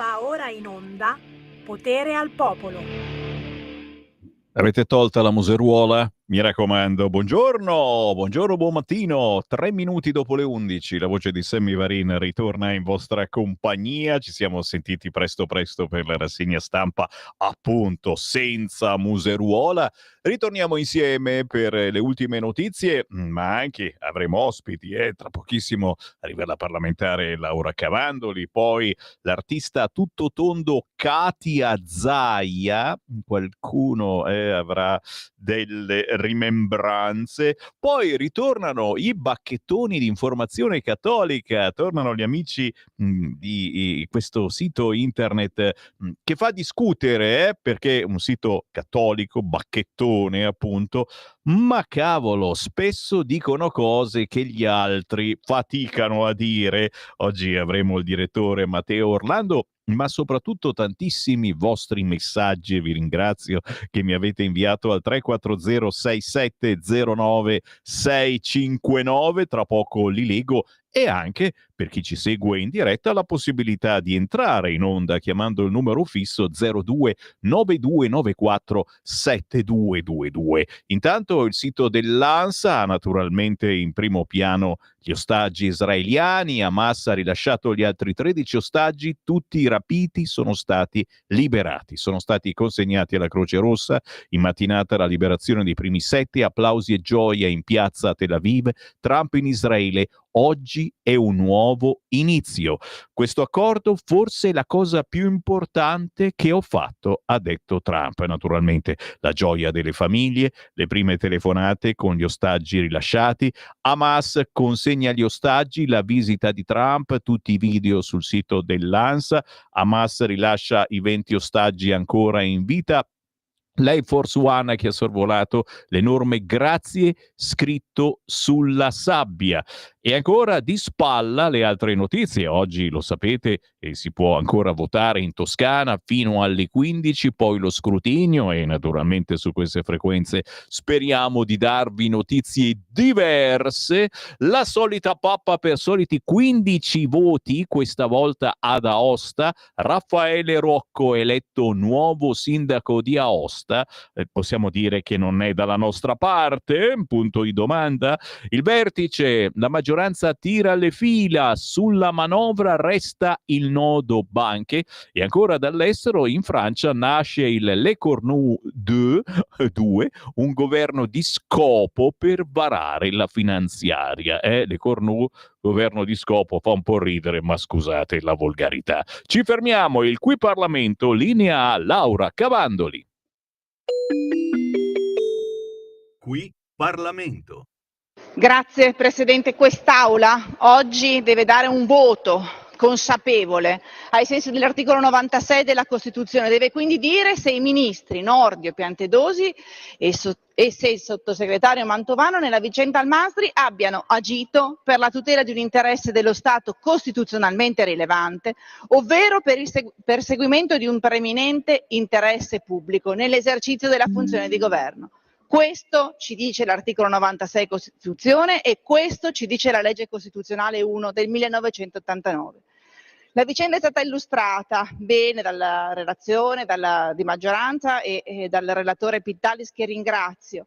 Va ora in onda Potere al Popolo. Avete tolta la museruola? Mi raccomando, buongiorno, buon mattino. 3 minuti dopo le 11, la voce di Sammy Varin ritorna in vostra compagnia. Ci siamo sentiti presto per la rassegna stampa, appunto, senza museruola. Ritorniamo insieme per le ultime notizie, ma anche avremo ospiti. Tra pochissimo arriva la parlamentare Laura Cavandoli, poi l'artista a tutto tondo Katia Zaia. Qualcuno avrà delle rimembranze. Poi ritornano i bacchettoni di informazione cattolica, tornano gli amici di questo sito internet che fa discutere, perché è un sito cattolico, bacchettone appunto, ma cavolo, spesso dicono cose che gli altri faticano a dire. Oggi avremo il direttore Matteo Orlando, ma soprattutto tantissimi vostri messaggi, e vi ringrazio, che mi avete inviato al 340 6709 659. Tra poco li leggo, e anche, per chi ci segue in diretta, la possibilità di entrare in onda chiamando il numero fisso 02 9294 7222. Intanto il sito dell'ANSA ha naturalmente in primo piano gli ostaggi israeliani. Hamas ha rilasciato gli altri 13 ostaggi, tutti rapiti, sono stati liberati, sono stati consegnati alla Croce Rossa. In mattinata la liberazione dei primi 7, applausi e gioia in piazza a Tel Aviv. Trump in Israele: oggi è un nuovo inizio. Questo accordo forse è la cosa più importante che ho fatto, ha detto Trump. Naturalmente la gioia delle famiglie, le prime telefonate con gli ostaggi rilasciati, Hamas consegna gli ostaggi, la visita di Trump, tutti i video sul sito dell'ANSA. Hamas rilascia i 20 ostaggi ancora in vita. L'Air Force One che ha sorvolato l'enorme grazie scritto sulla sabbia. E ancora di spalla le altre notizie. Oggi lo sapete, si può ancora votare in Toscana fino alle 15, poi lo scrutinio, e naturalmente su queste frequenze speriamo di darvi notizie diverse. La solita pappa per soliti 15 voti, questa volta ad Aosta. Raffaele Rocco eletto nuovo sindaco di Aosta. Possiamo dire che non è dalla nostra parte? Punto di domanda. Il vertice, la maggioranza tira le fila, sulla manovra resta il nodo banche. E ancora dall'estero, in Francia nasce il Le Cornu 2, un governo di scopo per varare la finanziaria. Le Cornu, governo di scopo, fa un po' ridere, ma scusate la volgarità. Ci fermiamo, il Qui Parlamento, linea a Laura Cavandoli. Qui Parlamento. Grazie Presidente. Quest'Aula oggi deve dare un voto consapevole ai sensi dell'articolo 96 della Costituzione. Deve quindi dire se i ministri Nordio, Piantedosi e se il sottosegretario Mantovano nella vicenda Almastri abbiano agito per la tutela di un interesse dello Stato costituzionalmente rilevante, ovvero per il perseguimento di un preminente interesse pubblico nell'esercizio della funzione di governo. Questo ci dice l'articolo 96 Costituzione e questo ci dice la legge costituzionale 1 del 1989. La vicenda è stata illustrata bene dalla relazione di maggioranza e dal relatore Pittalis, che ringrazio,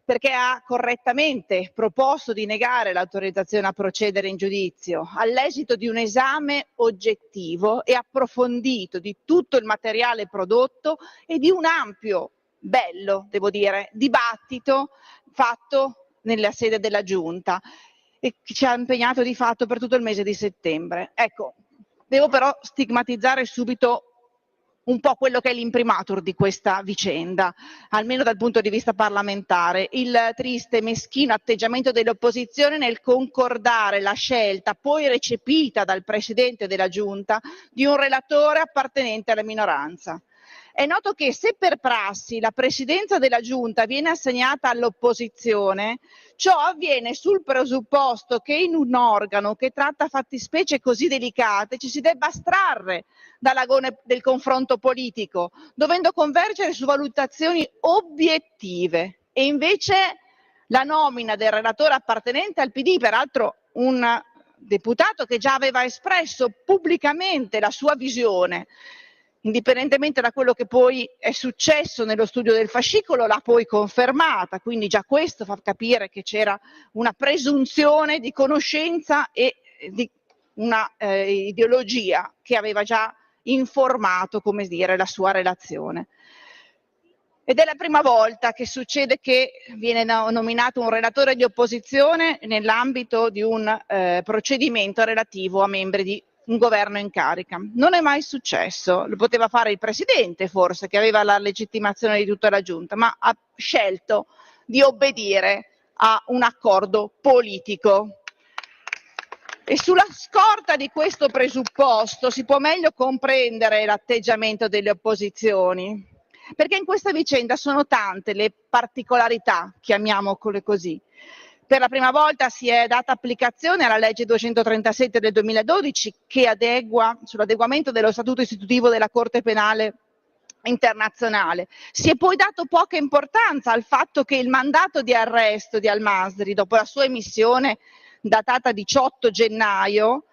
perché ha correttamente proposto di negare l'autorizzazione a procedere in giudizio all'esito di un esame oggettivo e approfondito di tutto il materiale prodotto e di un ampio, bello devo dire, dibattito fatto nella sede della Giunta e che ci ha impegnato di fatto per tutto il mese di settembre. Ecco, devo però stigmatizzare subito un po' quello che è l'imprimatur di questa vicenda, almeno dal punto di vista parlamentare, il triste e meschino atteggiamento dell'opposizione nel concordare la scelta, poi recepita dal Presidente della Giunta, di un relatore appartenente alla minoranza. È noto che se per prassi la presidenza della Giunta viene assegnata all'opposizione, ciò avviene sul presupposto che in un organo che tratta fattispecie così delicate ci si debba astrarre dall'agone del confronto politico, dovendo convergere su valutazioni obiettive. E invece la nomina del relatore appartenente al PD, peraltro un deputato che già aveva espresso pubblicamente la sua visione, indipendentemente da quello che poi è successo nello studio del fascicolo, l'ha poi confermata, quindi già questo fa capire che c'era una presunzione di conoscenza e di una ideologia che aveva già informato, come dire, la sua relazione. Ed è la prima volta che succede che viene nominato un relatore di opposizione nell'ambito di un procedimento relativo a membri di un governo in carica. Non è mai successo, lo poteva fare il Presidente forse, che aveva la legittimazione di tutta la Giunta, ma ha scelto di obbedire a un accordo politico. E sulla scorta di questo presupposto si può meglio comprendere l'atteggiamento delle opposizioni, perché in questa vicenda sono tante le particolarità, chiamiamole così. Per la prima volta si è data applicazione alla legge 237 del 2012 che adegua sull'adeguamento dello statuto istitutivo della Corte Penale internazionale. Si è poi dato poca importanza al fatto che il mandato di arresto di Al-Masri, dopo la sua emissione datata 18 gennaio,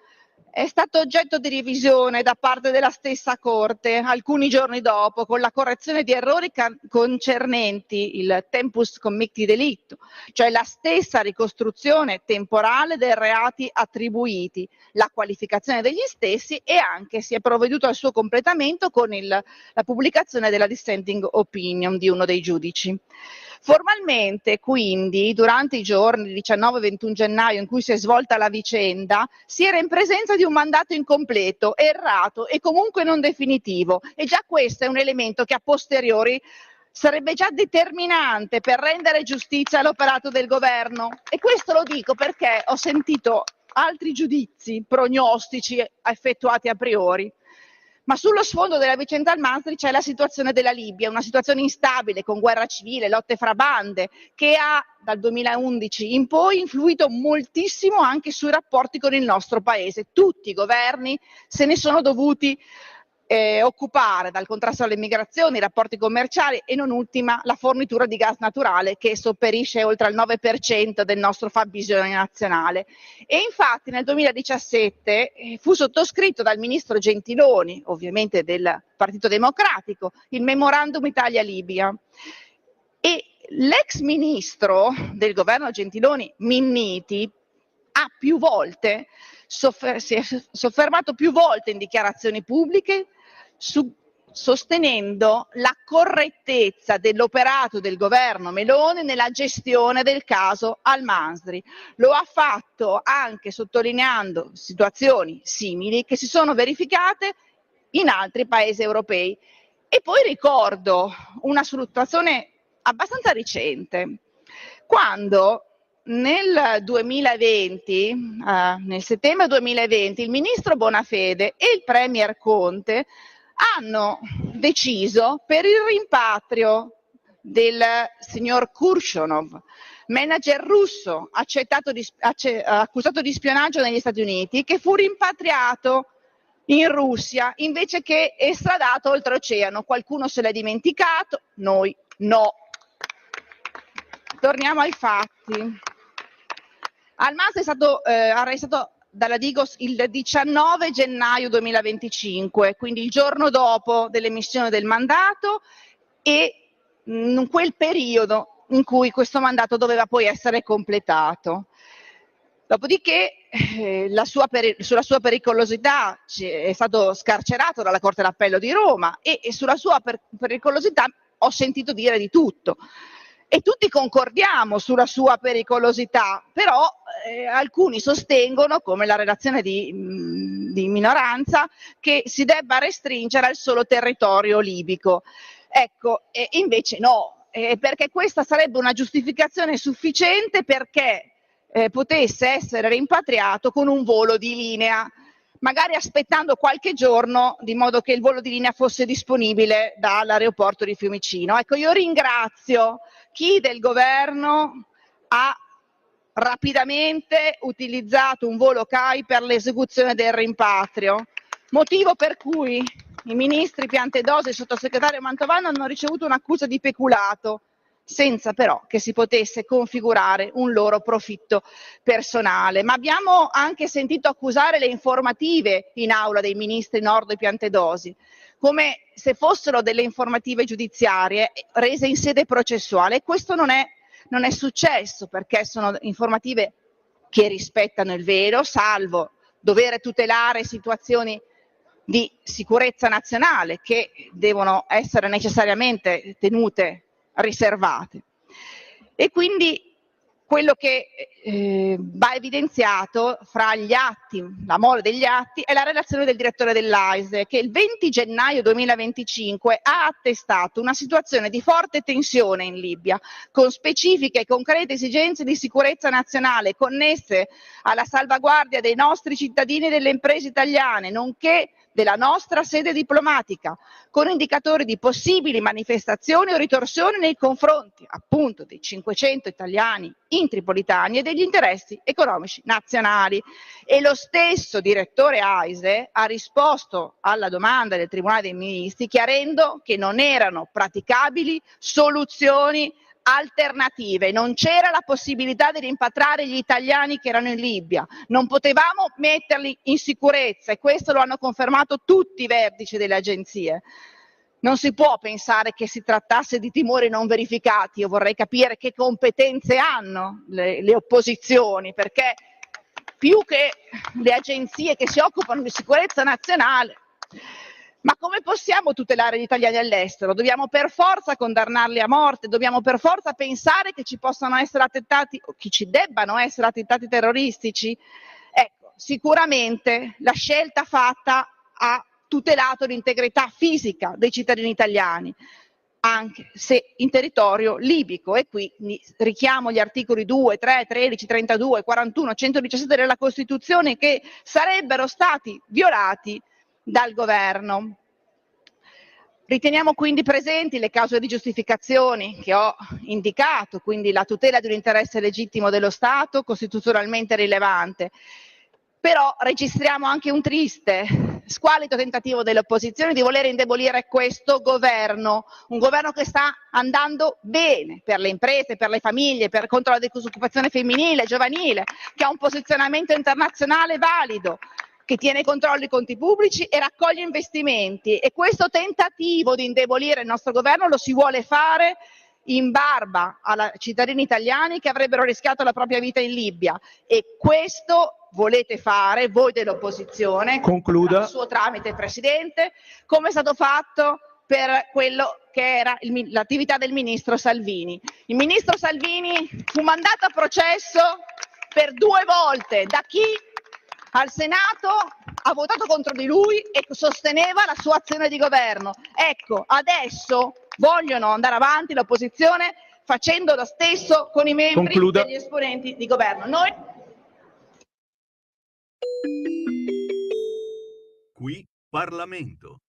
è stato oggetto di revisione da parte della stessa Corte alcuni giorni dopo, con la correzione di errori concernenti il tempus committi delicto, cioè la stessa ricostruzione temporale dei reati attribuiti, la qualificazione degli stessi e anche si è provveduto al suo completamento con la pubblicazione della dissenting opinion di uno dei giudici. Formalmente, quindi, durante i giorni 19 e 21 gennaio in cui si è svolta la vicenda, si era in presenza di un mandato incompleto, errato e comunque non definitivo. E già questo è un elemento che a posteriori sarebbe già determinante per rendere giustizia all'operato del governo. E questo lo dico perché ho sentito altri giudizi prognostici effettuati a priori. Ma sullo sfondo della vicenda Al-Masri c'è la situazione della Libia, una situazione instabile con guerra civile, lotte fra bande, che ha dal 2011 in poi influito moltissimo anche sui rapporti con il nostro paese. Tutti i governi se ne sono dovuti occupare, dal contrasto alle migrazioni, i rapporti commerciali e non ultima la fornitura di gas naturale che sopperisce oltre al 9% del nostro fabbisogno nazionale. E infatti nel 2017 fu sottoscritto dal ministro Gentiloni, ovviamente del Partito Democratico, il Memorandum Italia-Libia. E l'ex ministro del governo Gentiloni, Minniti, ha più volte si è soffermato più volte in dichiarazioni pubbliche sostenendo la correttezza dell'operato del governo Meloni nella gestione del caso Al-Masri. Lo ha fatto anche sottolineando situazioni simili che si sono verificate in altri paesi europei. E poi ricordo una situazione abbastanza recente, quando nel 2020, nel settembre 2020, il ministro Bonafede e il premier Conte hanno deciso per il rimpatrio del signor Kurshunov, manager russo accusato di spionaggio negli Stati Uniti, che fu rimpatriato in Russia invece che estradato oltreoceano. Qualcuno se l'è dimenticato, noi no. Torniamo ai fatti. Al-Masri è stato arrestato dalla Digos il 19 gennaio 2025, quindi il giorno dopo dell'emissione del mandato e in quel periodo in cui questo mandato doveva poi essere completato. Dopodiché sulla sua pericolosità è stato scarcerato dalla Corte d'Appello di Roma e sulla sua pericolosità ho sentito dire di tutto. E tutti concordiamo sulla sua pericolosità, però alcuni sostengono, come la relazione di minoranza, che si debba restringere al solo territorio libico. Ecco, invece no, perché questa sarebbe una giustificazione sufficiente perché potesse essere rimpatriato con un volo di linea, magari aspettando qualche giorno di modo che il volo di linea fosse disponibile dall'aeroporto di Fiumicino. Ecco, io ringrazio chi del governo ha rapidamente utilizzato un volo CAI per l'esecuzione del rimpatrio, motivo per cui i ministri Piantedosi e il sottosegretario Mantovano hanno ricevuto un'accusa di peculato senza però che si potesse configurare un loro profitto personale. Ma abbiamo anche sentito accusare le informative in aula dei ministri Nordio e Piantedosi, come se fossero delle informative giudiziarie rese in sede processuale. Questo non è successo, perché sono informative che rispettano il vero, salvo dover tutelare situazioni di sicurezza nazionale che devono essere necessariamente tenute riservate. E quindi quello che va evidenziato fra gli atti, la mole degli atti, è la relazione del direttore dell'AISE, che il 20 gennaio 2025 ha attestato una situazione di forte tensione in Libia, con specifiche e concrete esigenze di sicurezza nazionale connesse alla salvaguardia dei nostri cittadini e delle imprese italiane, nonché della nostra sede diplomatica, con indicatori di possibili manifestazioni o ritorsioni nei confronti appunto dei 500 italiani intripolitani e degli interessi economici nazionali. E lo stesso direttore AISE ha risposto alla domanda del Tribunale dei Ministri chiarendo che non erano praticabili soluzioni alternative, non c'era la possibilità di rimpatriare gli italiani che erano in Libia, non potevamo metterli in sicurezza, e questo lo hanno confermato tutti i vertici delle agenzie. Non si può pensare che si trattasse di timori non verificati. Io vorrei capire che competenze hanno le opposizioni, perché più che le agenzie che si occupano di sicurezza nazionale, ma come possiamo tutelare gli italiani all'estero? Dobbiamo per forza condannarli a morte? Dobbiamo per forza pensare che ci possano essere attentati o che ci debbano essere attentati terroristici? Ecco, sicuramente la scelta fatta ha tutelato l'integrità fisica dei cittadini italiani, anche se in territorio libico, e qui richiamo gli articoli 2, 3, 13, 32, 41, 117 della Costituzione, che sarebbero stati violati dal governo. Riteniamo quindi presenti le cause di giustificazione che ho indicato, quindi la tutela di un interesse legittimo dello Stato costituzionalmente rilevante. Però registriamo anche un triste, squallido tentativo delle opposizioni di voler indebolire questo governo, un governo che sta andando bene per le imprese, per le famiglie, contro la disoccupazione femminile, giovanile, che ha un posizionamento internazionale valido, che tiene controllo i conti pubblici e raccoglie investimenti. E questo tentativo di indebolire il nostro governo lo si vuole fare in barba ai cittadini italiani che avrebbero rischiato la propria vita in Libia, e questo volete fare voi dell'opposizione, concluda, per suo tramite, Presidente, come è stato fatto per quello che era l'attività del ministro Salvini. Il ministro Salvini fu mandato a processo per 2 volte da chi al Senato ha votato contro di lui e sosteneva la sua azione di governo. Ecco, adesso vogliono andare avanti l'opposizione facendo lo stesso con i membri degli esponenti di governo. Noi Qui Parlamento.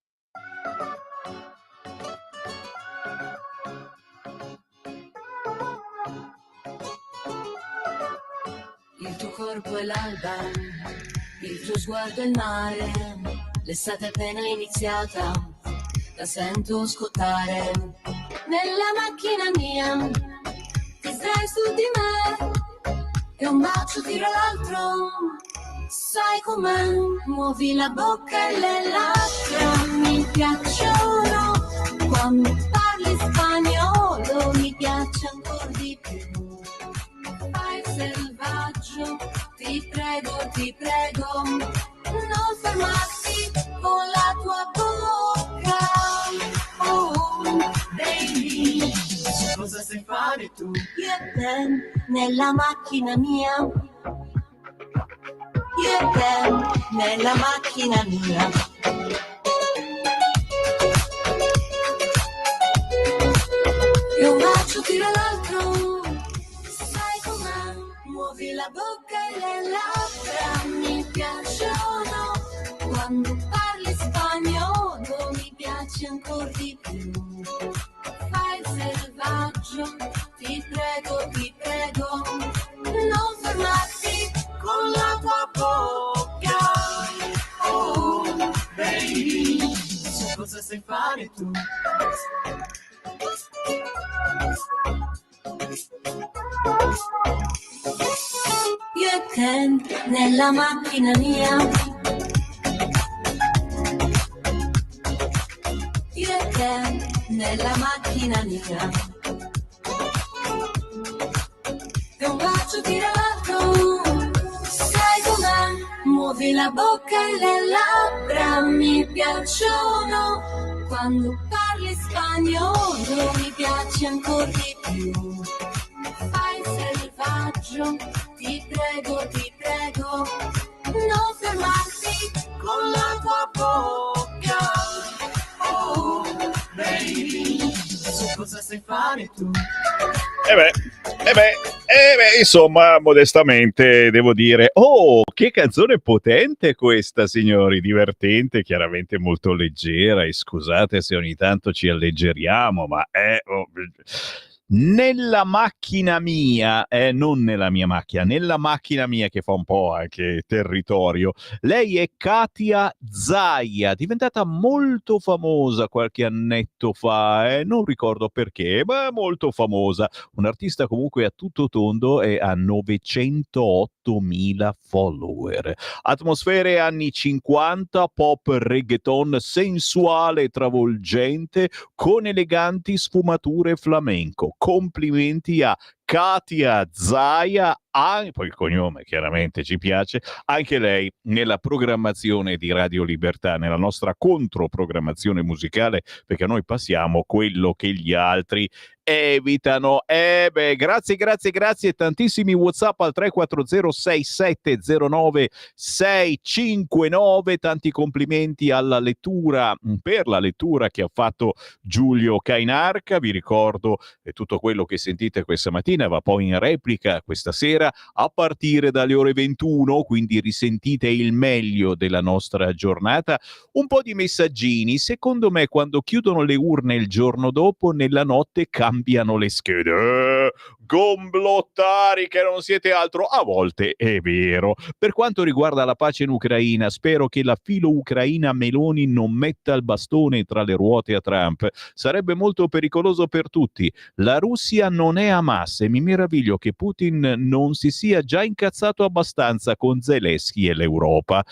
Il tuo corpo è l'alba, il tuo sguardo è il mare, l'estate è appena iniziata, la sento scottare. Nella macchina mia ti sdrai su di me e un bacio tira l'altro, sai com'è, muovi la bocca e le labbra mi piacciono, quando parli spagnolo mi piace ancora di più. Fai selvaggio, ti prego, non fermarti con la tua bocca. Oh, baby, cosa sai fare tu? Io e te, nella macchina mia. Io e te, nella macchina mia. E un bacio tira l'altro, sai com'è, muovi la bocca e le labbra mi piacciono, quando parli spagnolo mi piace ancora di più. Fai il selvaggio, ti prego, non fermarti con la tua bocca. Oh, baby, cosa sai fare tu? che nella macchina mia, io e te nella macchina mia, e un bacio tirato, sai com'è, muovi la bocca e le labbra, mi piacciono, quando parli spagnolo mi piace ancora di più, fai selvaggio, ti prego, non fermarti con la tua bocca, oh baby, su cosa sai fare tu? Insomma, modestamente devo dire, oh, che canzone potente questa, signori, divertente, chiaramente molto leggera, e scusate se ogni tanto ci alleggeriamo, ma nella macchina mia, non nella mia macchina, nella macchina mia, che fa un po' anche territorio. Lei è Katia Zaia, diventata molto famosa qualche annetto fa, non ricordo perché, ma molto famosa. Un'artista comunque a tutto tondo e ha 908.000 follower. Atmosfere anni 50, pop reggaeton sensuale, travolgente, con eleganti sfumature flamenco. Complimenti a Katia Zaia, poi il cognome chiaramente ci piace, anche lei nella programmazione di Radio Libertà, nella nostra controprogrammazione musicale, perché noi passiamo quello che gli altri evitano. Grazie, tantissimi WhatsApp al 340-6709-659, tanti complimenti alla lettura, per la lettura che ha fatto Giulio Cainarca. Vi ricordo tutto quello che sentite questa mattina va poi in replica questa sera a partire dalle ore 21, quindi risentite il meglio della nostra giornata. Un po' di messaggini, secondo me quando chiudono le urne il giorno dopo, nella notte cambiano le schede. Gomblottari che non siete altro, a volte è vero. Per quanto riguarda la pace in Ucraina, spero che la filo ucraina Meloni non metta il bastone tra le ruote a Trump, sarebbe molto pericoloso per tutti. La Russia non è Hamas e mi meraviglio che Putin non si sia già incazzato abbastanza con Zelensky e l'Europa.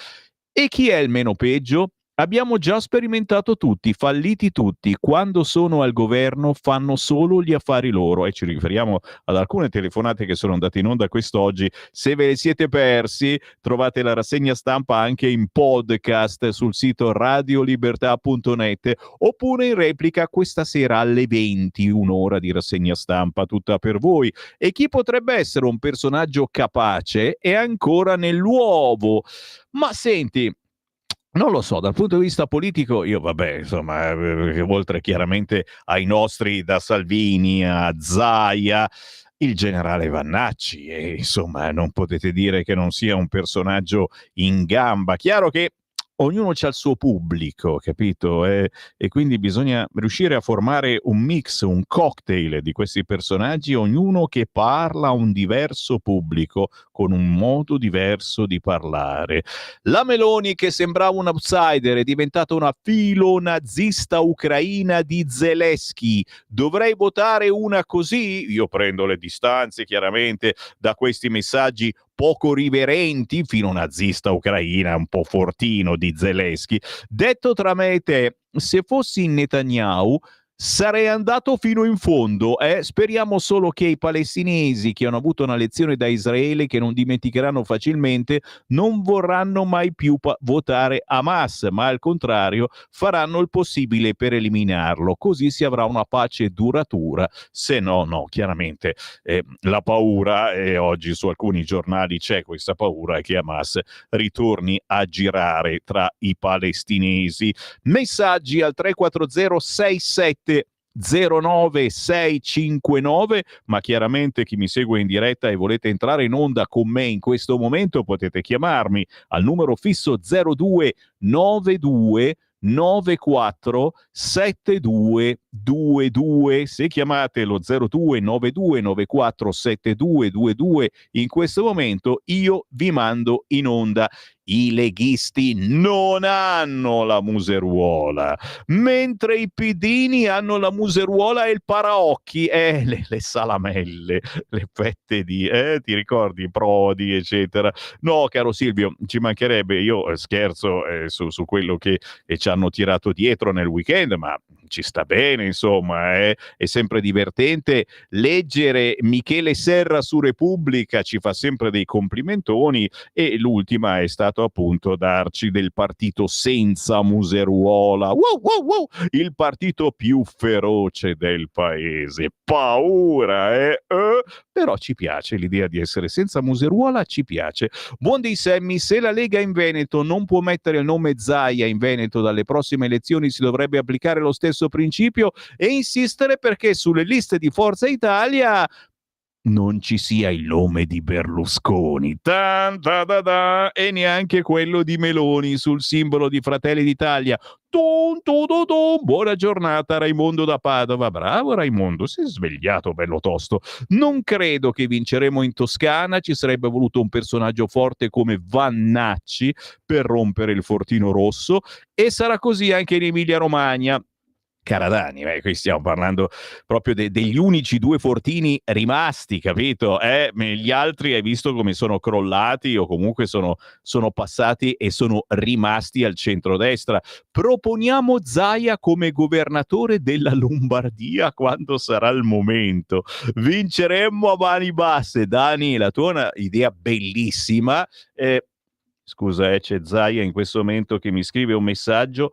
E chi è il meno peggio? Abbiamo già sperimentato tutti, falliti tutti. Quando sono al governo fanno solo gli affari loro. E ci riferiamo ad alcune telefonate che sono andate in onda quest'oggi. Se ve le siete persi, trovate la rassegna stampa anche in podcast sul sito radiolibertà.net, oppure in replica questa sera alle 20, un'ora di rassegna stampa tutta per voi. E chi potrebbe essere un personaggio capace è ancora nell'uovo. Ma senti, non lo so, dal punto di vista politico, io insomma, oltre chiaramente ai nostri da Salvini a Zaia, il generale Vannacci, e insomma non potete dire che non sia un personaggio in gamba. Chiaro che ognuno c'ha il suo pubblico, capito? E quindi bisogna riuscire a formare un mix, un cocktail di questi personaggi, ognuno che parla a un diverso pubblico, con un modo diverso di parlare. La Meloni, che sembrava un outsider, è diventata una filonazista ucraina di Zelensky. Dovrei votare una così? Io prendo le distanze chiaramente da questi messaggi poco riverenti, fino nazista ucraina, un po' fortino di Zelensky. Detto tra me e te, se fossi in Netanyahu sarei andato fino in fondo. Speriamo solo che i palestinesi, che hanno avuto una lezione da Israele che non dimenticheranno facilmente, non vorranno mai più votare Hamas, ma al contrario faranno il possibile per eliminarlo, così si avrà una pace duratura. Se no, chiaramente la paura, e oggi su alcuni giornali c'è questa paura, che Hamas ritorni a girare tra i palestinesi. Messaggi al 340-67 09659, ma chiaramente chi mi segue in diretta e volete entrare in onda con me in questo momento potete chiamarmi al numero fisso 0292 94 7222. Se chiamate lo 0292 94 7222 in questo momento, io vi mando in onda. I leghisti non hanno la museruola, mentre i pidini hanno la museruola e il paraocchi, le salamelle, le fette di, ti ricordi, Prodi, eccetera. No, caro Silvio, ci mancherebbe, io scherzo su quello che ci hanno tirato dietro nel weekend, ma ci sta bene, insomma, è sempre divertente leggere Michele Serra su Repubblica, ci fa sempre dei complimentoni, e l'ultima è stato appunto darci del partito senza museruola, il partito più feroce del paese, paura, però ci piace l'idea di essere senza museruola, ci piace. Buon dei Semmi, se la Lega in Veneto non può mettere il nome Zaia in Veneto dalle prossime elezioni, si dovrebbe applicare lo stesso principio e insistere perché sulle liste di Forza Italia non ci sia il nome di Berlusconi, e neanche quello di Meloni sul simbolo di Fratelli d'Italia. Buona giornata Raimondo da Padova. Bravo Raimondo, si è svegliato bello tosto. Non credo che vinceremo in Toscana, ci sarebbe voluto un personaggio forte come Vannacci per rompere il fortino rosso, e sarà così anche in Emilia Romagna. Caradani, qui stiamo parlando proprio degli unici due fortini rimasti, capito? Gli altri hai visto come sono crollati o comunque sono passati e sono rimasti al centrodestra. Proponiamo Zaia come governatore della Lombardia quando sarà il momento. Vinceremmo a mani basse. Dani, la tua è una idea bellissima. Scusa, c'è Zaia in questo momento che mi scrive un messaggio.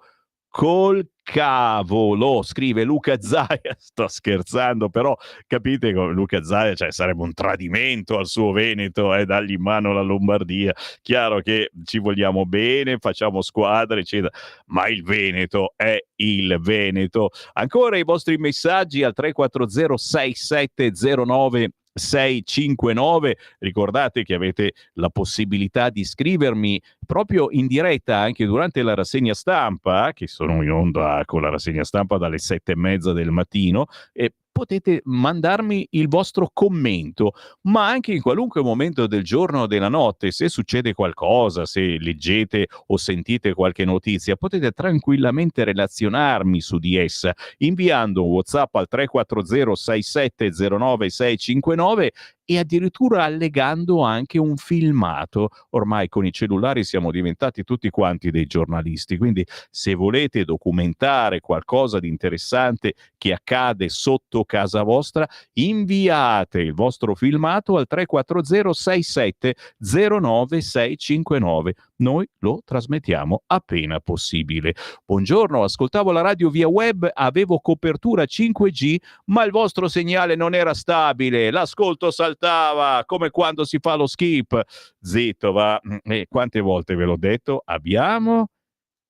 Col cavolo, scrive Luca Zaia, sto scherzando, però capite come Luca Zaia, cioè sarebbe un tradimento al suo Veneto, dargli in mano la Lombardia. Chiaro che ci vogliamo bene, facciamo squadre, eccetera, ma il Veneto è il Veneto. Ancora i vostri messaggi al 340 6709 659. Ricordate che avete la possibilità di scrivermi proprio in diretta anche durante la rassegna stampa, che sono in onda con la rassegna stampa dalle 7:30 del mattino, e potete mandarmi il vostro commento, ma anche in qualunque momento del giorno o della notte. Se succede qualcosa, se leggete o sentite qualche notizia, potete tranquillamente relazionarmi su di essa inviando un WhatsApp al 340 6709 659 e addirittura allegando anche un filmato. Ormai con i cellulari siamo diventati tutti quanti dei giornalisti, quindi se volete documentare qualcosa di interessante che accade sotto casa vostra, inviate il vostro filmato al 340 6709 659. Noi lo trasmettiamo appena possibile. Buongiorno, ascoltavo la radio via web, avevo copertura 5G, ma il vostro segnale non era stabile, l'ascolto saltava, come quando si fa lo skip. Zitto, va. Quante volte ve l'ho detto? Abbiamo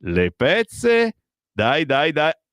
le pezze. Dai.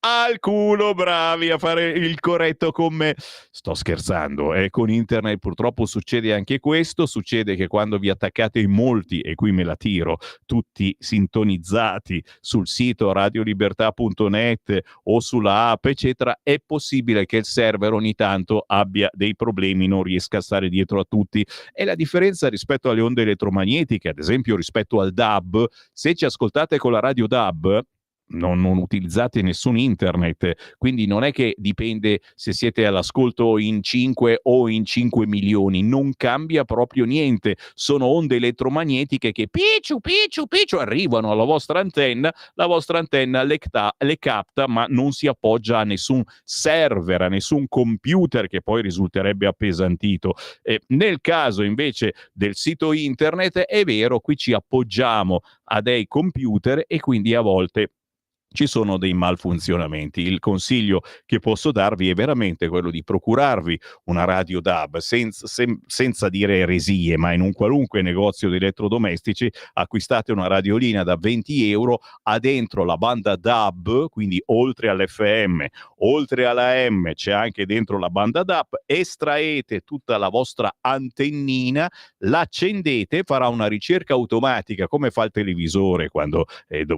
Al culo, bravi a fare il corretto con me. Sto scherzando, con internet purtroppo succede anche questo. Succede che quando vi attaccate in molti, e qui me la tiro, tutti sintonizzati sul sito radiolibertà.net o sulla app, eccetera, è possibile che il server ogni tanto abbia dei problemi, non riesca a stare dietro a tutti. È la differenza rispetto alle onde elettromagnetiche, ad esempio rispetto al DAB. Se ci ascoltate con la radio DAB, non utilizzate nessun internet, quindi non è che dipende se siete all'ascolto in 5 o in 5 milioni, non cambia proprio niente. Sono onde elettromagnetiche che picciu arrivano alla vostra antenna, la vostra antenna le capta, ma non si appoggia a nessun server, a nessun computer che poi risulterebbe appesantito. Nel caso invece del sito internet è vero, qui ci appoggiamo a dei computer e quindi a volte ci sono dei malfunzionamenti. Il consiglio che posso darvi è veramente quello di procurarvi una radio DAB senza dire eresie, ma in un qualunque negozio di elettrodomestici acquistate una radiolina da 20 euro, ha dentro la banda DAB, quindi oltre all'FM, oltre alla AM c'è anche dentro la banda DAB, estraete tutta la vostra antennina, l'accendete, farà una ricerca automatica come fa il televisore quando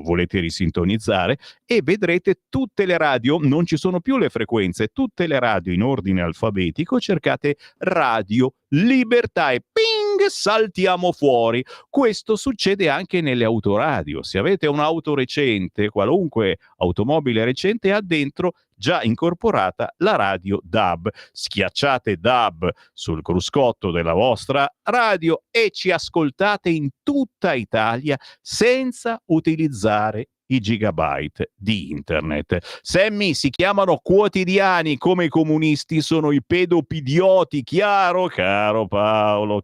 volete risintonizzare, e vedrete tutte le radio, non ci sono più le frequenze, tutte le radio in ordine alfabetico, cercate Radio Libertà e ping, saltiamo fuori. Questo succede anche nelle autoradio. Se avete un'auto recente, qualunque automobile recente, ha dentro già incorporata la radio DAB. Schiacciate DAB sul cruscotto della vostra radio e ci ascoltate in tutta Italia senza utilizzare i gigabyte di internet. Sammy, si chiamano quotidiani, come i comunisti sono i pedopidioti, chiaro? Caro Paolo.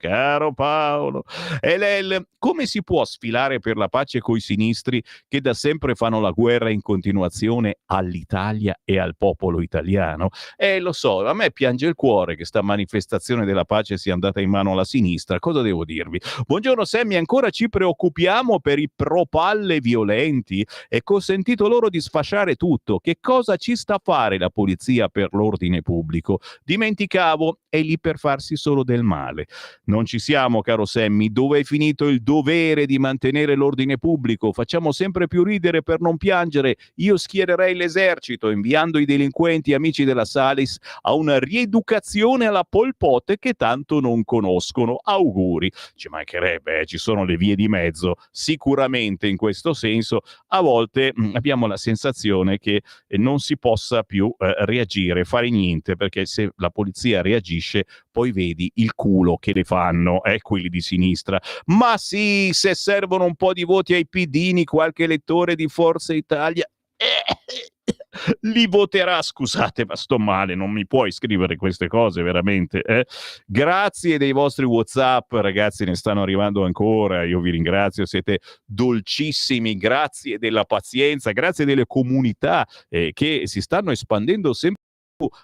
E come si può sfilare per la pace coi sinistri che da sempre fanno la guerra in continuazione all'Italia e al popolo italiano? Lo so, a me piange il cuore che sta manifestazione della pace sia andata in mano alla sinistra, cosa devo dirvi? Buongiorno Sammy, ancora ci preoccupiamo per i propalle violenti? E consentito loro di sfasciare tutto. Che cosa ci sta a fare la polizia per l'ordine pubblico? Dimenticavo, è lì per farsi solo del male. Non ci siamo, caro Sammy. Dove è finito il dovere di mantenere l'ordine pubblico? Facciamo sempre più ridere per non piangere. Io schiererei l'esercito, inviando i delinquenti amici della Salis a una rieducazione alla Pol Pot che tanto non conoscono. Auguri. Ci mancherebbe, ci sono le vie di mezzo. Sicuramente in questo senso a volte abbiamo la sensazione che non si possa più reagire, fare niente, perché se la polizia reagisce poi vedi il culo che le fanno, quelli di sinistra. Ma sì, se servono un po' di voti ai pidini, qualche elettore di Forza Italia li voterà. Scusate, ma sto male, non mi puoi scrivere queste cose veramente, Grazie dei vostri WhatsApp, ragazzi, ne stanno arrivando ancora, io vi ringrazio, siete dolcissimi, grazie della pazienza, grazie delle comunità che si stanno espandendo sempre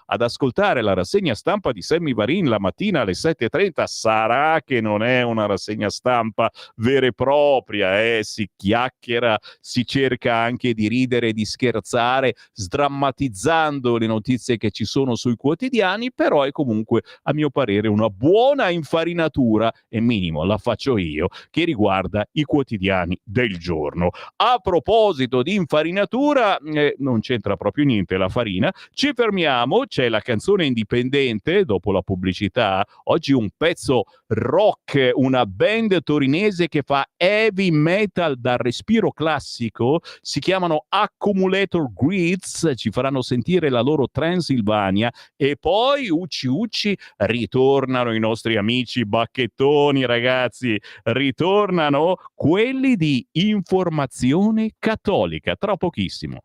ad ascoltare la rassegna stampa di Sammy Varin la mattina alle 7:30. Sarà che non è una rassegna stampa vera e propria, si chiacchiera, si cerca anche di ridere e di scherzare, sdrammatizzando le notizie che ci sono sui quotidiani, però è comunque, a mio parere, una buona infarinatura, e minimo la faccio io, che riguarda i quotidiani del giorno. A proposito di infarinatura, non c'entra proprio niente la farina, ci fermiamo. C'è la canzone indipendente dopo la pubblicità. Oggi un pezzo rock, una band torinese che fa heavy metal dal respiro classico, si chiamano Accumulator Grids, ci faranno sentire la loro Transilvania, e poi Ucci ritornano i nostri amici bacchettoni, ragazzi, ritornano quelli di Informazione Cattolica, tra pochissimo.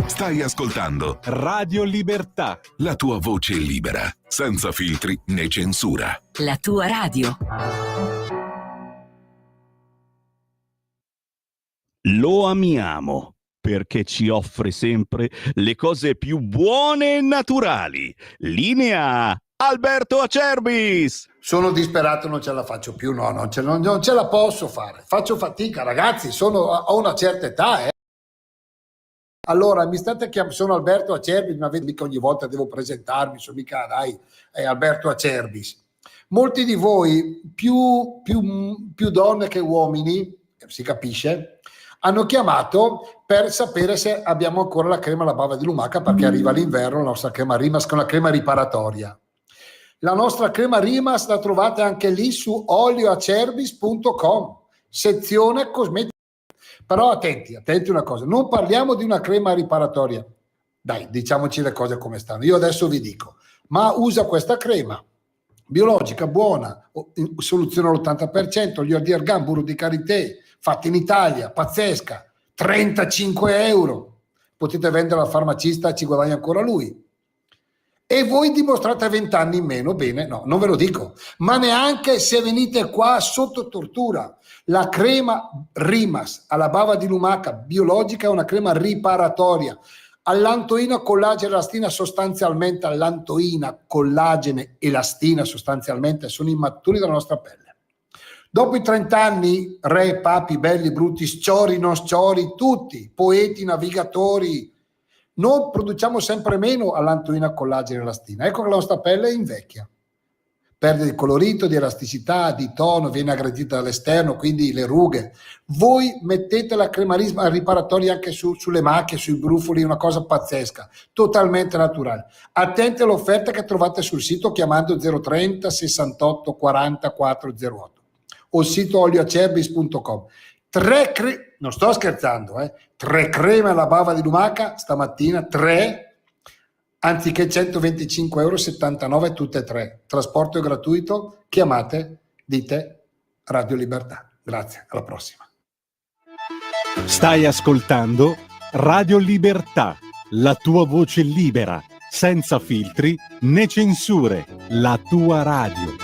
Stai ascoltando Radio Libertà. la tua voce libera, senza filtri né censura. La tua radio. Lo amiamo perché ci offre sempre le cose più buone e naturali. Linea Alberto Acerbis. Sono disperato, non ce la faccio più, no, non ce la posso fare. Faccio fatica, ragazzi, ho una certa età, Allora, mi state chiamando, sono Alberto Acerbis, ma vedi mica ogni volta devo presentarmi, sono mica, dai, è Alberto Acerbis. Molti di voi, più donne che uomini, si capisce, hanno chiamato per sapere se abbiamo ancora la crema alla bava di lumaca, perché arriva l'inverno, la nostra crema Rimas con la crema riparatoria. La nostra crema Rimas la trovate anche lì su olioacerbis.com, sezione cosmetica. Però attenti una cosa, non parliamo di una crema riparatoria, dai, diciamoci le cose come stanno. Io adesso vi dico, ma usa questa crema biologica, buona, soluzione all'80%, olio di argan, burro di karité, fatta in Italia, pazzesca, 35 euro, potete vendere al farmacista, ci guadagna ancora lui. E voi dimostrate 20 anni in meno, bene, no, non ve lo dico, ma neanche se venite qua sotto tortura. La crema Rimas alla bava di lumaca biologica è una crema riparatoria. Allantoina, collagene, elastina, sostanzialmente allantoina, collagene, elastina sostanzialmente sono immaturi della nostra pelle. Dopo i 30 anni, re, papi, belli, brutti, sciori, non sciori, tutti, poeti, navigatori, noi produciamo sempre meno allantoina, collagene, elastina. Ecco che la nostra pelle invecchia. perde di colorito, di elasticità, di tono, viene aggredita dall'esterno, quindi le rughe. Voi mettete la crema riparatoria anche sulle macchie, sui brufoli, una cosa pazzesca, totalmente naturale. Attenti all'offerta che trovate sul sito chiamando 030 68 40 408 o il sito olioacerbis.com. Non sto scherzando, 3 creme alla bava di lumaca stamattina, 3, anziché 125 euro, 79 tutte e 3. Trasporto è gratuito, chiamate, dite Radio Libertà. Grazie, alla prossima. Stai ascoltando Radio Libertà, la tua voce libera, senza filtri né censure, la tua radio.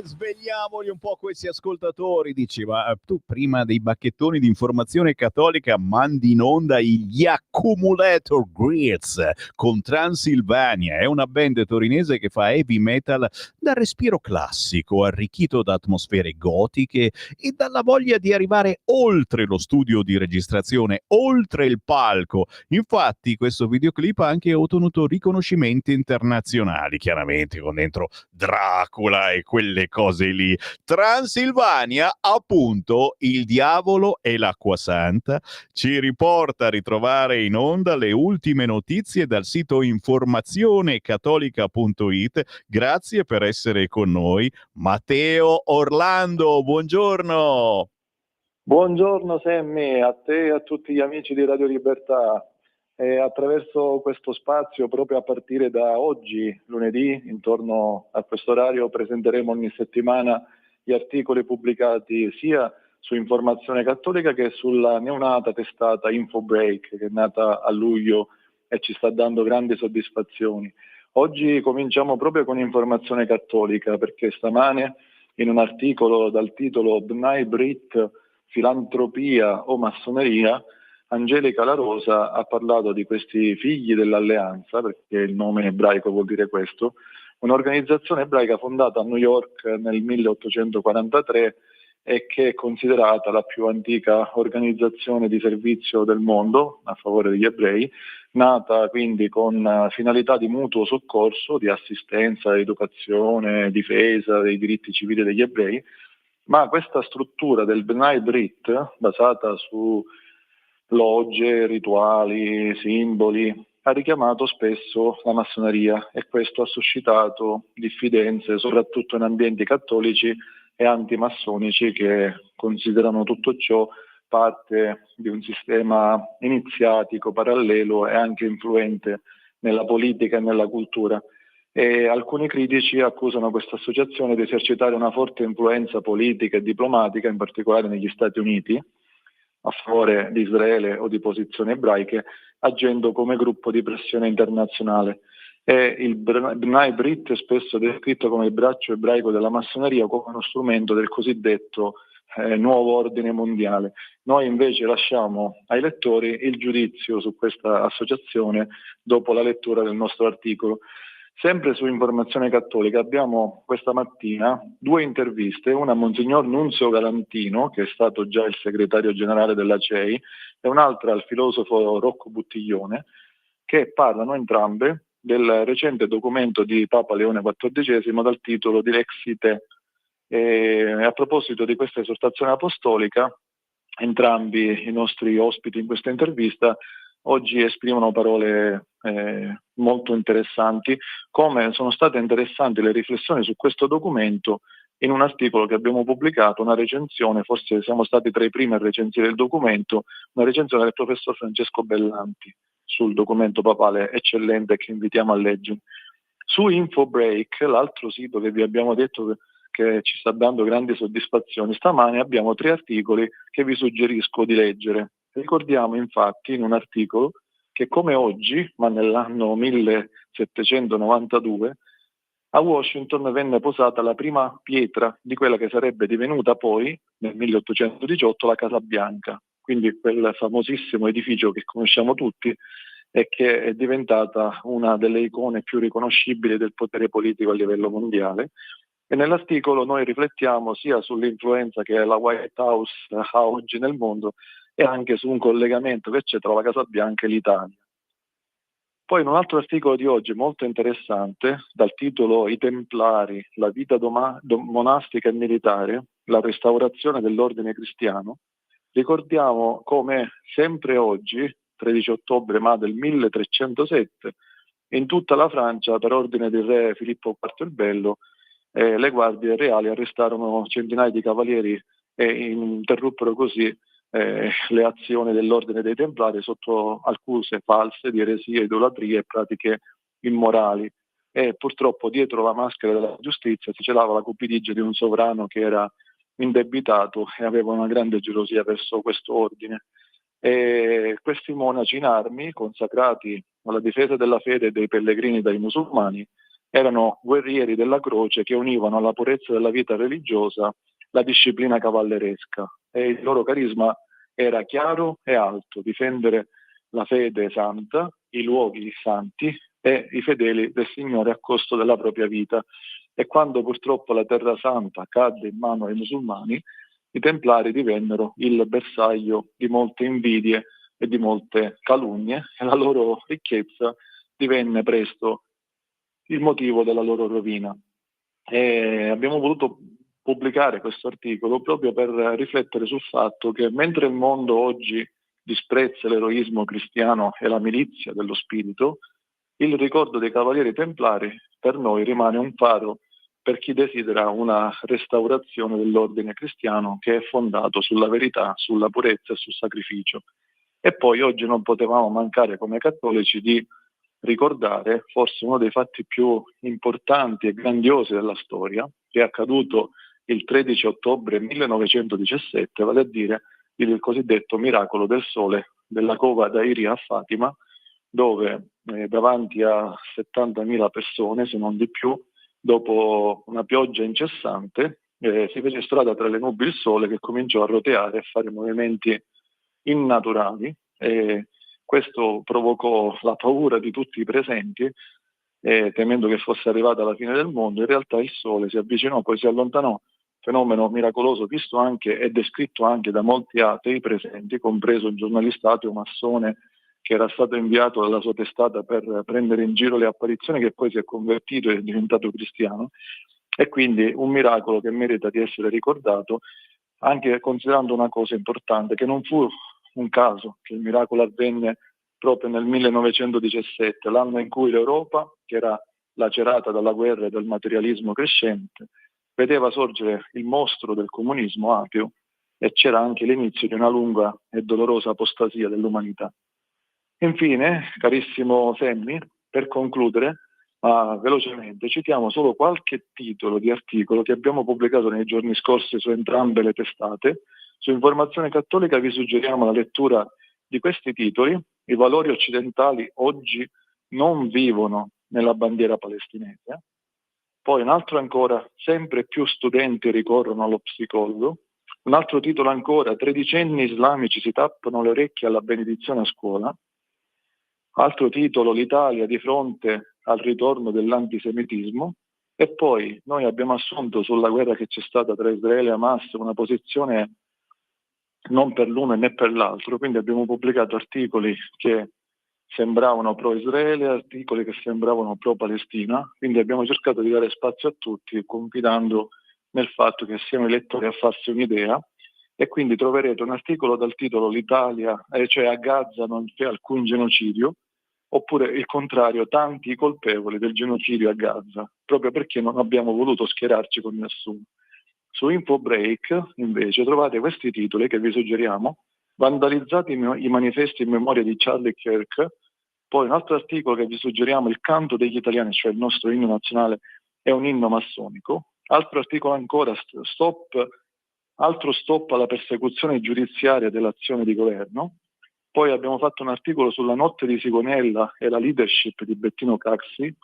Svegliamoli un po' questi ascoltatori. Dici, ma tu prima dei bacchettoni di informazione cattolica mandi in onda gli Accumulator Greats con Transilvania. È una band torinese che fa heavy metal dal respiro classico, arricchito da atmosfere gotiche e dalla voglia di arrivare oltre lo studio di registrazione, oltre il palco. Infatti questo videoclip ha anche ottenuto riconoscimenti internazionali, chiaramente con dentro Dracula e quelle cose lì. Transilvania, appunto, il diavolo e l'acqua santa, ci riporta a ritrovare in onda le ultime notizie dal sito informazionecattolica.it. Grazie per essere con noi. Matteo Orlando, buongiorno. Buongiorno Sammy, a te e a tutti gli amici di Radio Libertà. Attraverso questo spazio, proprio a partire da oggi, lunedì, intorno a questo orario, presenteremo ogni settimana gli articoli pubblicati sia su Informazione Cattolica che sulla neonata testata InfoBreak, che è nata a luglio e ci sta dando grandi soddisfazioni. Oggi cominciamo proprio con Informazione Cattolica, perché stamane in un articolo dal titolo B'nai Brit, filantropia o massoneria, Angelica La Rosa ha parlato di questi figli dell'alleanza, perché il nome ebraico vuol dire questo, un'organizzazione ebraica fondata a New York nel 1843 e che è considerata la più antica organizzazione di servizio del mondo a favore degli ebrei, nata quindi con finalità di mutuo soccorso, di assistenza, educazione, difesa dei diritti civili degli ebrei, ma questa struttura del B'nai Brit, basata su logge, rituali, simboli, ha richiamato spesso la massoneria e questo ha suscitato diffidenze, soprattutto in ambienti cattolici e antimassonici che considerano tutto ciò parte di un sistema iniziatico, parallelo e anche influente nella politica e nella cultura. E alcuni critici accusano questa associazione di esercitare una forte influenza politica e diplomatica, in particolare negli Stati Uniti, a favore di Israele o di posizioni ebraiche, agendo come gruppo di pressione internazionale. E il B'nai Brit è spesso descritto come il braccio ebraico della massoneria, come uno strumento del cosiddetto nuovo ordine mondiale. Noi invece lasciamo ai lettori il giudizio su questa associazione dopo la lettura del nostro articolo. Sempre su Informazione Cattolica abbiamo questa mattina 2 interviste, una a Monsignor Nunzio Galantino, che è stato già il segretario generale della CEI, e un'altra al filosofo Rocco Buttiglione, che parlano entrambe del recente documento di Papa Leone XIV dal titolo di Lexite. E a proposito di questa esortazione apostolica, entrambi i nostri ospiti in questa intervista oggi esprimono parole molto interessanti, come sono state interessanti le riflessioni su questo documento in un articolo che abbiamo pubblicato, una recensione, forse siamo stati tra i primi a recensire il documento, una recensione del professor Francesco Bellanti sul documento papale eccellente che invitiamo a leggere. Su InfoBreak, l'altro sito che vi abbiamo detto che ci sta dando grandi soddisfazioni, stamane abbiamo 3 articoli che vi suggerisco di leggere. Ricordiamo infatti in un articolo che come oggi, ma nell'anno 1792, a Washington venne posata la prima pietra di quella che sarebbe divenuta poi, nel 1818, la Casa Bianca, quindi quel famosissimo edificio che conosciamo tutti e che è diventata una delle icone più riconoscibili del potere politico a livello mondiale. E nell'articolo noi riflettiamo sia sull'influenza che la White House ha oggi nel mondo e anche su un collegamento che c'è tra la Casa Bianca e l'Italia. Poi in un altro articolo di oggi molto interessante, dal titolo I Templari, la vita monastica e militare, la restaurazione dell'ordine cristiano, ricordiamo come sempre oggi, 13 ottobre ma del 1307, in tutta la Francia, per ordine del re Filippo IV il Bello, le guardie reali arrestarono centinaia di cavalieri e interruppero così le azioni dell'ordine dei Templari sotto accuse false di eresie, idolatrie e pratiche immorali. E purtroppo dietro la maschera della giustizia si celava la cupidigia di un sovrano che era indebitato e aveva una grande gelosia verso questo ordine. E questi monaci in armi, consacrati alla difesa della fede dei pellegrini dai musulmani, erano guerrieri della croce che univano alla purezza della vita religiosa la disciplina cavalleresca e il loro carisma era chiaro e alto: difendere la fede santa, i luoghi santi e i fedeli del Signore a costo della propria vita. E quando purtroppo la Terra Santa cadde in mano ai musulmani, i Templari divennero il bersaglio di molte invidie e di molte calunnie e la loro ricchezza divenne presto il motivo della loro rovina. E abbiamo voluto pubblicare questo articolo proprio per riflettere sul fatto che mentre il mondo oggi disprezza l'eroismo cristiano e la milizia dello spirito, il ricordo dei Cavalieri Templari per noi rimane un faro per chi desidera una restaurazione dell'ordine cristiano che è fondato sulla verità, sulla purezza e sul sacrificio. E poi oggi non potevamo mancare come cattolici di ricordare forse uno dei fatti più importanti e grandiosi della storia, che è accaduto il 13 ottobre 1917, vale a dire il cosiddetto miracolo del sole della cova d'Airia a Fatima, dove davanti a 70.000 persone, se non di più, dopo una pioggia incessante, si fece strada tra le nubi il sole che cominciò a roteare e a fare movimenti innaturali e questo provocò la paura di tutti i presenti, e temendo che fosse arrivata la fine del mondo, in realtà il sole si avvicinò, poi si allontanò, fenomeno miracoloso visto anche e descritto anche da molti atei presenti, compreso un giornalista ateo massone che era stato inviato dalla sua testata per prendere in giro le apparizioni, che poi si è convertito e è diventato cristiano, e quindi un miracolo che merita di essere ricordato, anche considerando una cosa importante, che non fu un caso che il miracolo avvenne proprio nel 1917, l'anno in cui l'Europa, che era lacerata dalla guerra e dal materialismo crescente, vedeva sorgere il mostro del comunismo ateo, e c'era anche l'inizio di una lunga e dolorosa apostasia dell'umanità. Infine, carissimo Sammy, per concludere, velocemente, citiamo solo qualche titolo di articolo che abbiamo pubblicato nei giorni scorsi su entrambe le testate. Su Informazione Cattolica vi suggeriamo la lettura di questi titoli: I valori occidentali oggi non vivono nella bandiera palestinese. Poi un altro ancora: sempre più studenti ricorrono allo psicologo. Un altro titolo ancora: 13enni islamici si tappano le orecchie alla benedizione a scuola. Altro titolo: l'Italia di fronte al ritorno dell'antisemitismo. E poi noi abbiamo assunto sulla guerra che c'è stata tra Israele e Hamas una posizione non per l'uno né per l'altro, quindi abbiamo pubblicato articoli che sembravano pro-Israele, articoli che sembravano pro-Palestina, quindi abbiamo cercato di dare spazio a tutti, confidando nel fatto che siano i lettori a farsi un'idea, e quindi troverete un articolo dal titolo l'Italia, cioè a Gaza non c'è alcun genocidio, oppure il contrario, tanti i colpevoli del genocidio a Gaza, proprio perché non abbiamo voluto schierarci con nessuno. Su Infobreak invece trovate questi titoli che vi suggeriamo: vandalizzati i manifesti in memoria di Charlie Kirk. Poi un altro articolo che vi suggeriamo: il canto degli italiani, cioè il nostro inno nazionale, è un inno massonico. Altro articolo ancora: altro stop alla persecuzione giudiziaria dell'azione di governo. Poi abbiamo fatto un articolo sulla notte di Sigonella e la leadership di Bettino Craxi.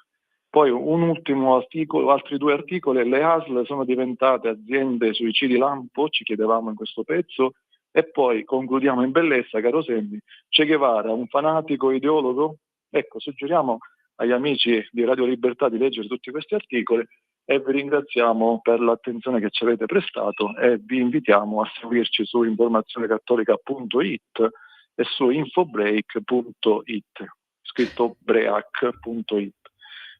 Poi un ultimo articolo, altri due articoli: le ASL sono diventate aziende suicidi lampo, ci chiedevamo in questo pezzo. E poi concludiamo in bellezza, caro Semmi: Che Guevara, un fanatico ideologo? Ecco, suggeriamo agli amici di Radio Libertà di leggere tutti questi articoli, e vi ringraziamo per l'attenzione che ci avete prestato, e vi invitiamo a seguirci su informazionecattolica.it e su infobreak.it, scritto break.it.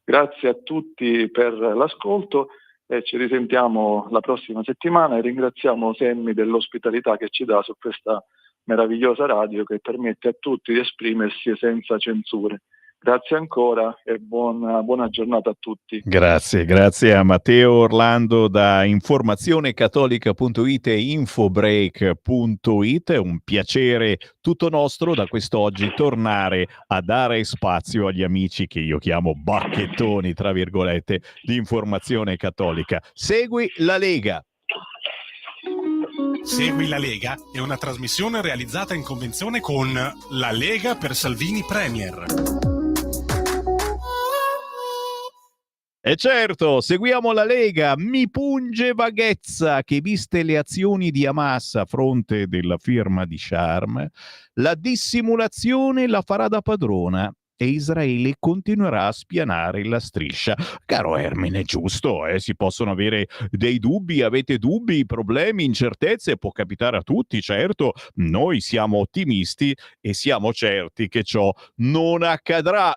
Grazie a tutti per l'ascolto e ci risentiamo la prossima settimana, e ringraziamo Semmi dell'ospitalità che ci dà su questa meravigliosa radio che permette a tutti di esprimersi senza censure. Grazie ancora e buona giornata a tutti. Grazie a Matteo Orlando da informazionecattolica.it e infobreak.it. È un piacere tutto nostro da quest'oggi tornare a dare spazio agli amici che io chiamo bacchettoni, tra virgolette, di Informazione Cattolica. Segui la Lega. Segui la Lega è una trasmissione realizzata in convenzione con La Lega per Salvini Premier. E certo, seguiamo la Lega. Mi punge vaghezza che, viste le azioni di Hamas a fronte della firma di Sharm, la dissimulazione la farà da padrona e Israele continuerà a spianare la striscia. Caro Ermine, giusto, si possono avere dei dubbi, avete dubbi, problemi, incertezze, può capitare a tutti, certo. Noi siamo ottimisti e siamo certi che ciò non accadrà.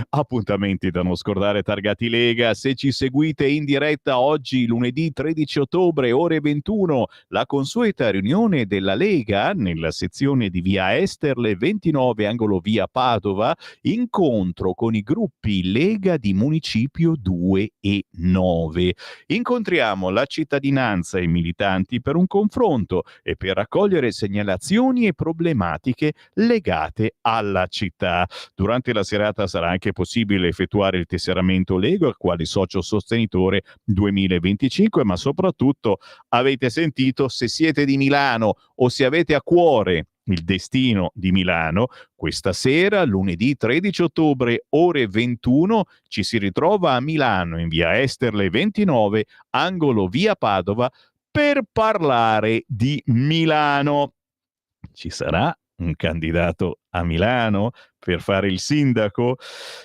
Appuntamenti da non scordare targati Lega. Se ci seguite in diretta oggi, lunedì 13 ottobre, ore 21, la consueta riunione della Lega nella sezione di via Esterle 29, angolo via Padova, incontro con i gruppi Lega di Municipio 2 e 9. Incontriamo la cittadinanza e i militanti per un confronto e per raccogliere segnalazioni e problematiche legate alla città. Durante la serata sarà anche possibile effettuare il tesseramento Lega quale socio sostenitore 2025, ma soprattutto avete sentito, se siete di Milano o se avete a cuore il destino di Milano, questa sera, lunedì 13 ottobre, ore 21, ci si ritrova a Milano in via Esterle 29, angolo via Padova, per parlare di Milano. Ci sarà un candidato a Milano per fare il sindaco?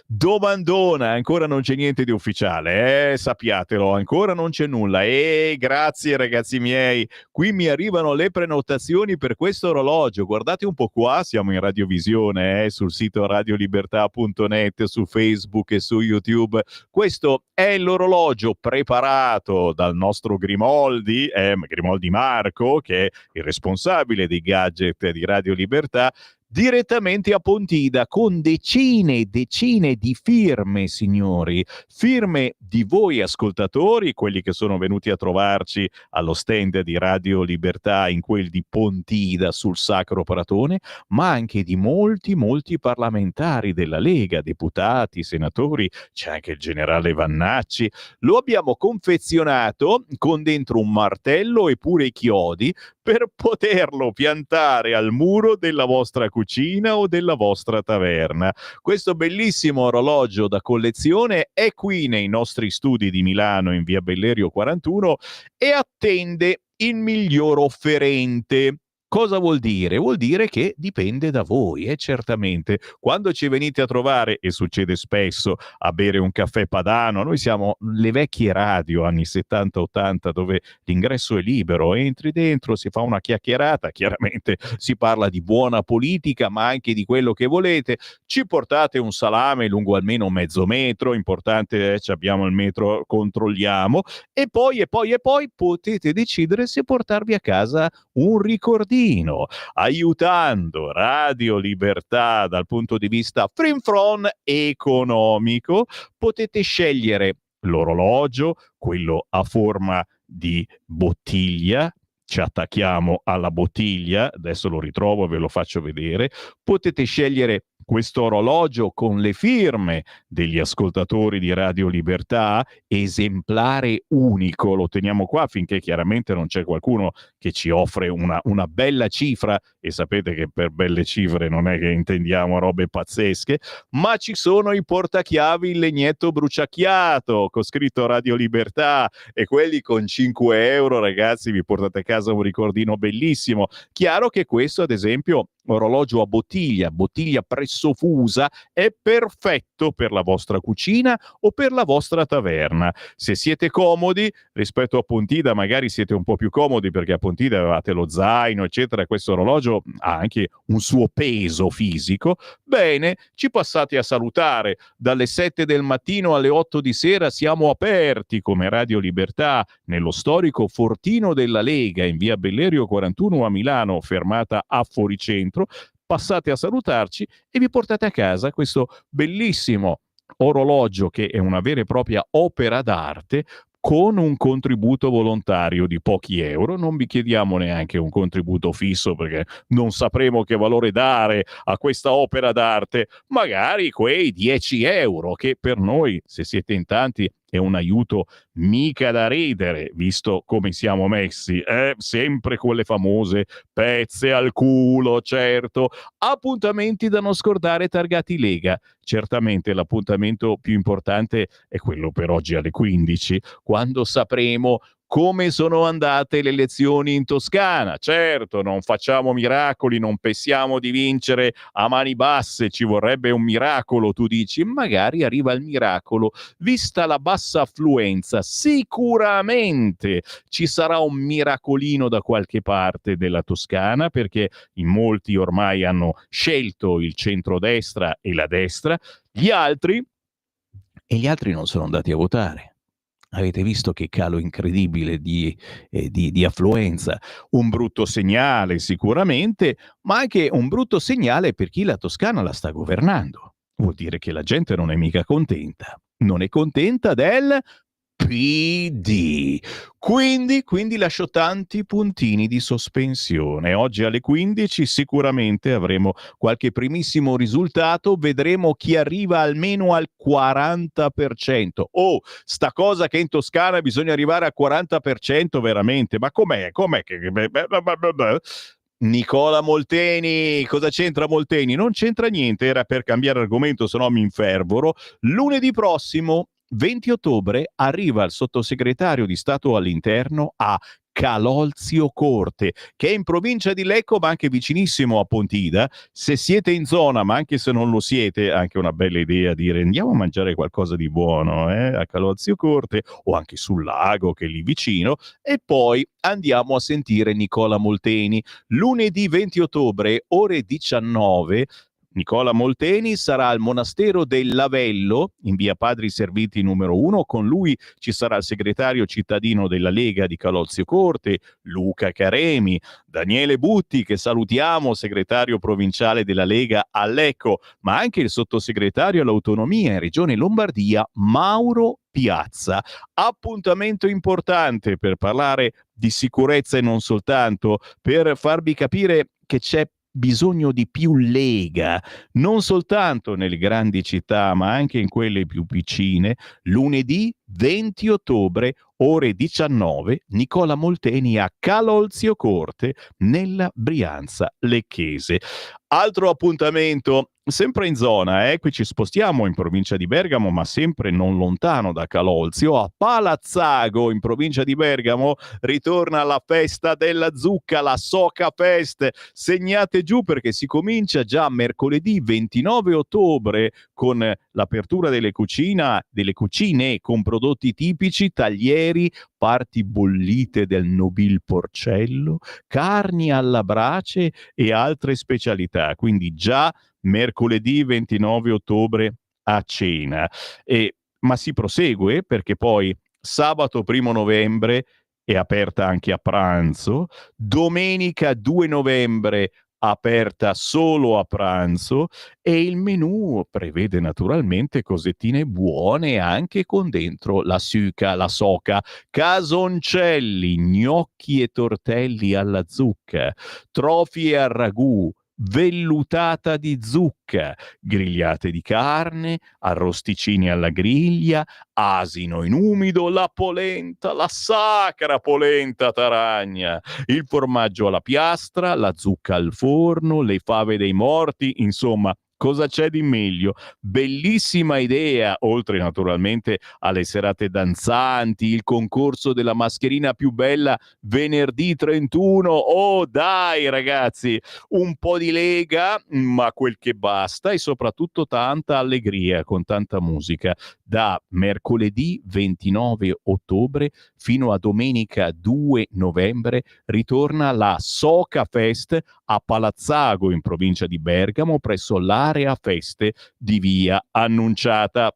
Domandona, ancora non c'è niente di ufficiale, sappiatelo, ancora non c'è nulla. E grazie ragazzi miei, qui mi arrivano le prenotazioni per questo orologio, guardate un po' qua, siamo in radiovisione, sul sito radiolibertà.net, su Facebook e su YouTube. Questo è l'orologio preparato dal nostro Grimoldi, Grimoldi Marco, che è il responsabile dei gadget di Radio Libertà, direttamente a Pontida, con decine e decine di firme, signori, firme di voi ascoltatori, quelli che sono venuti a trovarci allo stand di Radio Libertà in quel di Pontida sul Sacro Pratone, ma anche di molti parlamentari della Lega, deputati, senatori, c'è anche il generale Vannacci. Lo abbiamo confezionato con dentro un martello e pure i chiodi per poterlo piantare al muro della vostra cucina o della vostra taverna. Questo bellissimo orologio da collezione è qui nei nostri studi di Milano in via Bellerio 41 e attende il miglior offerente. Cosa vuol dire? Vuol dire che dipende da voi, certamente. Quando ci venite a trovare, e succede spesso, a bere un caffè padano, noi siamo le vecchie radio anni 70-80 dove l'ingresso è libero, entri dentro, si fa una chiacchierata, chiaramente si parla di buona politica, ma anche di quello che volete, ci portate un salame lungo almeno mezzo metro, importante, abbiamo il metro, controlliamo, e poi potete decidere se portarvi a casa un ricordino, aiutando Radio Libertà dal punto di vista frinfron economico. Potete scegliere l'orologio, quello a forma di bottiglia, ci attacchiamo alla bottiglia, adesso lo ritrovo e ve lo faccio vedere. Potete scegliere questo orologio con le firme degli ascoltatori di Radio Libertà, esemplare unico, lo teniamo qua finché chiaramente non c'è qualcuno che ci offre una bella cifra, e sapete che per belle cifre non è che intendiamo robe pazzesche, ma ci sono i portachiavi in legnetto bruciacchiato con scritto Radio Libertà, e quelli con 5 euro, ragazzi, vi portate a casa un ricordino bellissimo. Chiaro che questo, ad esempio, orologio a bottiglia pressofusa, è perfetto per la vostra cucina o per la vostra taverna. Se siete comodi rispetto a Pontida, magari siete un po' più comodi perché a Pontida avevate lo zaino eccetera, questo orologio ha anche un suo peso fisico, bene, ci passate a salutare. Dalle 7 del mattino alle 8 di sera siamo aperti come Radio Libertà nello storico Fortino della Lega in via Bellerio 41 a Milano, fermata a Foricentro. Passate a salutarci e vi portate a casa questo bellissimo orologio che è una vera e propria opera d'arte, con un contributo volontario di pochi euro. Non vi chiediamo neanche un contributo fisso perché non sapremo che valore dare a questa opera d'arte, magari quei 10 euro che per noi, se siete in tanti, è un aiuto mica da ridere, visto come siamo messi, sempre quelle famose pezze al culo, certo. Appuntamenti da non scordare targati Lega. Certamente l'appuntamento più importante è quello per oggi alle 15, quando sapremo come sono andate le elezioni in Toscana. Certo, non facciamo miracoli, non pensiamo di vincere a mani basse, ci vorrebbe un miracolo, tu dici, magari arriva il miracolo, vista la bassa affluenza, sicuramente ci sarà un miracolino da qualche parte della Toscana, perché in molti ormai hanno scelto il centrodestra e la destra, gli altri non sono andati a votare. Avete visto che calo incredibile di affluenza, un brutto segnale sicuramente, ma anche un brutto segnale per chi la Toscana la sta governando. Vuol dire che la gente non è mica contenta, non è contenta del PD. Quindi lascio tanti puntini di sospensione. Oggi alle 15 sicuramente avremo qualche primissimo risultato, vedremo chi arriva almeno al 40%. Oh, sta cosa che in Toscana bisogna arrivare al 40% veramente, ma com'è che... Nicola Molteni, cosa c'entra Molteni? Non c'entra niente, era per cambiare argomento, se no mi infervoro. Lunedì prossimo 20 ottobre arriva il sottosegretario di Stato all'Interno a Calolzio Corte, che è in provincia di Lecco ma anche vicinissimo a Pontida. Se siete in zona, ma anche se non lo siete, anche una bella idea dire andiamo a mangiare qualcosa di buono a Calolzio Corte o anche sul lago che è lì vicino, e poi andiamo a sentire Nicola Molteni. Lunedì 20 ottobre, ore 19, Nicola Molteni sarà al monastero del Lavello in via Padri Serviti numero 1. Con lui ci sarà il segretario cittadino della Lega di Calolzio Corte, Luca Caremi, Daniele Butti, che salutiamo, segretario provinciale della Lega a Lecco, ma anche il sottosegretario all'autonomia in Regione Lombardia, Mauro Piazza. Appuntamento importante per parlare di sicurezza e non soltanto, per farvi capire che c'è bisogno di più Lega, non soltanto nelle grandi città, ma anche in quelle più vicine. Lunedì 20 ottobre, ore 19, Nicola Molteni a Calolzio Corte, nella Brianza lecchese. Altro appuntamento, sempre in zona, qui ci spostiamo in provincia di Bergamo, ma sempre non lontano da Calolzio, a Palazzago, in provincia di Bergamo, ritorna la festa della zucca, la Soca Fest. Segnate giù perché si comincia già mercoledì 29 ottobre con l'apertura delle cucine con prodotti tipici, taglieri, parti bollite del nobil porcello, carni alla brace e altre specialità. Quindi già mercoledì 29 ottobre a cena. Ma si prosegue perché poi sabato 1 novembre è aperta anche a pranzo, domenica 2 novembre aperta solo a pranzo, e il menù prevede naturalmente cosettine buone anche con dentro la suca, la soca, casoncelli, gnocchi e tortelli alla zucca, trofie al ragù, vellutata di zucca, grigliate di carne, arrosticini alla griglia, asino in umido, la polenta, la sacra polenta taragna, il formaggio alla piastra, la zucca al forno, le fave dei morti, insomma, cosa c'è di meglio? Bellissima idea, oltre naturalmente alle serate danzanti, il concorso della mascherina più bella venerdì 31. Oh dai ragazzi, un po' di Lega, ma quel che basta, e soprattutto tanta allegria con tanta musica. Da mercoledì 29 ottobre fino a domenica 2 novembre ritorna la Soca Fest a Palazzago in provincia di Bergamo presso l'area feste di via Annunciata.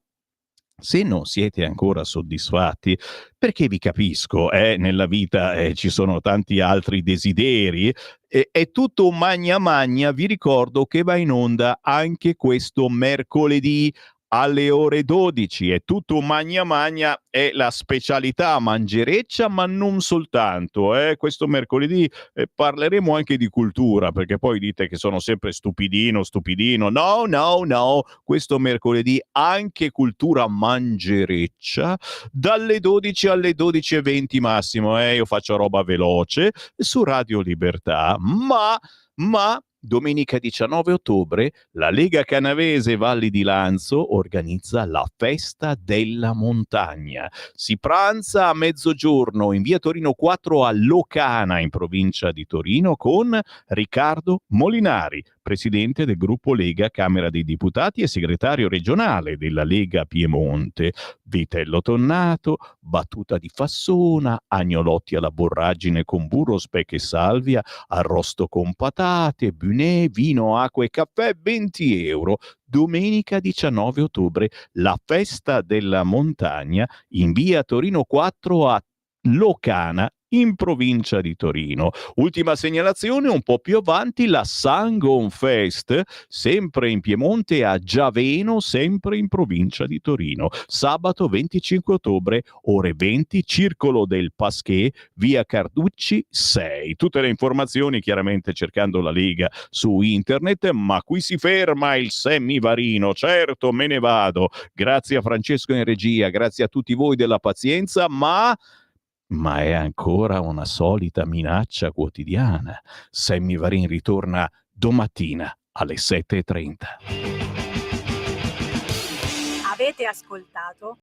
Se non siete ancora soddisfatti, perché vi capisco, nella vita ci sono tanti altri desideri, è tutto un magna magna, vi ricordo che va in onda anche questo mercoledì alle ore 12, è tutto un magna magna, è la specialità mangereccia, ma non soltanto. Questo mercoledì parleremo anche di cultura, perché poi dite che sono sempre stupidino. No, questo mercoledì anche cultura mangereccia, dalle 12 alle 12:20 massimo. Io faccio roba veloce su Radio Libertà, ma domenica 19 ottobre la Lega Canavese Valli di Lanzo organizza la Festa della Montagna. Si pranza a mezzogiorno in via Torino 4 a Locana, in provincia di Torino, con Riccardo Molinari, presidente del gruppo Lega Camera dei Deputati e segretario regionale della Lega Piemonte. Vitello tonnato, battuta di fassona, agnolotti alla borragine con burro, speck e salvia, arrosto con patate, bunè, vino, acqua e caffè, 20 euro. Domenica 19 ottobre, la Festa della Montagna in via Torino 4 a Locana, in provincia di Torino. Ultima segnalazione, un po' più avanti, la Sangon Fest, sempre in Piemonte a Giaveno, sempre in provincia di Torino. Sabato 25 ottobre, ore 20, Circolo del Pasquet, via Carducci 6. Tutte le informazioni chiaramente cercando la Lega su internet, ma qui si ferma il Semmivarino. Certo, me ne vado. Grazie a Francesco in regia, grazie a tutti voi della pazienza, ma è ancora una solita minaccia quotidiana. Semmivarin ritorna domattina alle 7:30. Avete ascoltato